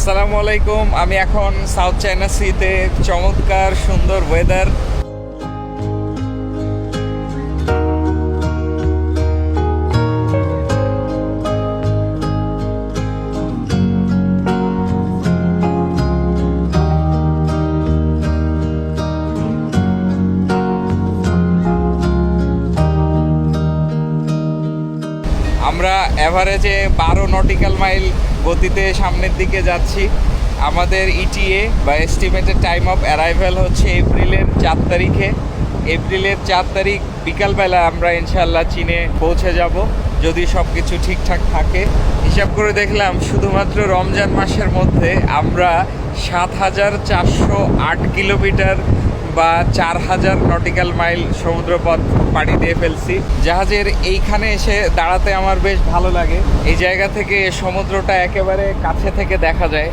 আসসালামু আলাইকুম। আমি এখন সাউথ চায়না সিতে, চমৎকার সুন্দর ওয়েদার। আমরা অ্যাভারেজে 12 নটিক্যাল মাইল গতিতে সামনের দিকে যাচ্ছি। আমাদের ইটিএ বা এস্টিমেটেড টাইম অফ অ্যারাইভাল হচ্ছে এপ্রিলের 4 তারিখে। এপ্রিলের 4 তারিখ বিকালবেলা আমরা ইনশাল্লাহ চীনে পৌঁছে যাব, যদি সব কিছু ঠিকঠাক থাকে। হিসাব করে দেখলাম শুধুমাত্র রমজান মাসের মধ্যে আমরা 7,408 কিলোমিটার বা 4,000 নটিক্যাল মাইল সমুদ্রপথ পাড়ি দিয়ে ফেলছি। জাহাজের এইখানে এসে দাঁড়াতে আমার বেশ ভালো লাগে। এই জায়গা থেকে সমুদ্রটা একেবারে কাছে থেকে দেখা যায়।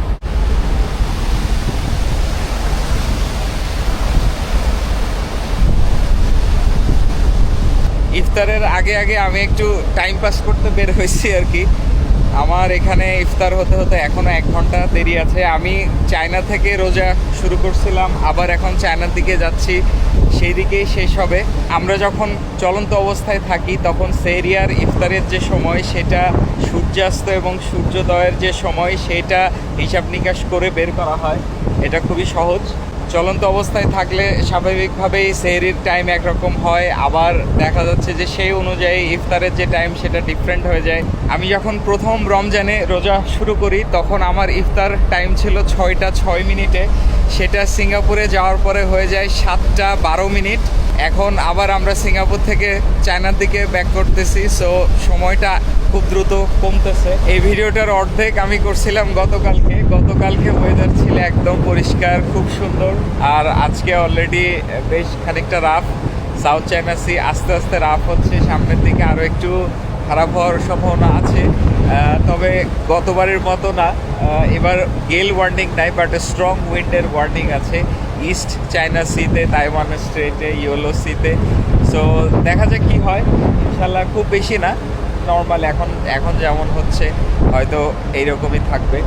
ইফতারের আগে আগে আমি একটু টাইম পাস করতে বের হয়েছি আর কি। আমার এখানে ইফতার হতে হতে এখনও 1 ঘন্টা দেরি আছে। আমি চায়না থেকে রোজা শুরু করছিলাম, আবার এখন চায়নার দিকে যাচ্ছি, সেই দিকেই শেষ হবে। আমরা যখন চলন্ত অবস্থায় থাকি তখন সেহরিয়ার ইফতারের যে সময়, সেটা সূর্যাস্ত এবং সূর্যোদয়ের যে সময়, সেটা হিসাব নিকাশ করে বের করা হয়। এটা খুবই সহজ। চলন্ত অবস্থায় থাকলে স্বাভাবিকভাবেই সেহরির টাইম একরকম হয়, আবার দেখা যাচ্ছে যে সেই অনুযায়ী ইফতারের যে টাইম সেটা ডিফারেন্ট হয়ে যায়। আমি যখন প্রথম রমজানে রোজা শুরু করি তখন আমার ইফতার টাইম ছিল 6টা 6 মিনিটে, সেটা সিঙ্গাপুরে যাওয়ার পরে হয়ে যায় 7টা 12 মিনিট। এখন আবার আমরা সিঙ্গাপুর থেকে চায়নার দিকে ব্যাক করতেছি, সো সময়টা খুব দ্রুত কমতেছে। এই ভিডিওটার অর্ধেক আমি করছিলাম গতকালকে ওয়েদার ছিল একদম পরিষ্কার, খুব সুন্দর। আর আজকে অলরেডি বেশ খানিকটা রাফ। সাউথ চায়না সি আস্তে আস্তে রাফ হচ্ছে, সামনের দিকে আরও একটু খারাপ হওয়ার সম্ভাবনা আছে, তবে গতবারের মতো না। এবার গেল ওয়ার্নিং নাই, বাট স্ট্রং উইন্ডের ওয়ার্নিং আছে ইস্ট চায়না সিতে, তাইওয়ান স্ট্রেটে, ইয়োলো সিতে। সো দেখা যাক কী হয়। ইনশাল্লাহ খুব বেশি না, নর্মাল এখন যেমন হচ্ছে হয়তো এইরকমই থাকবে।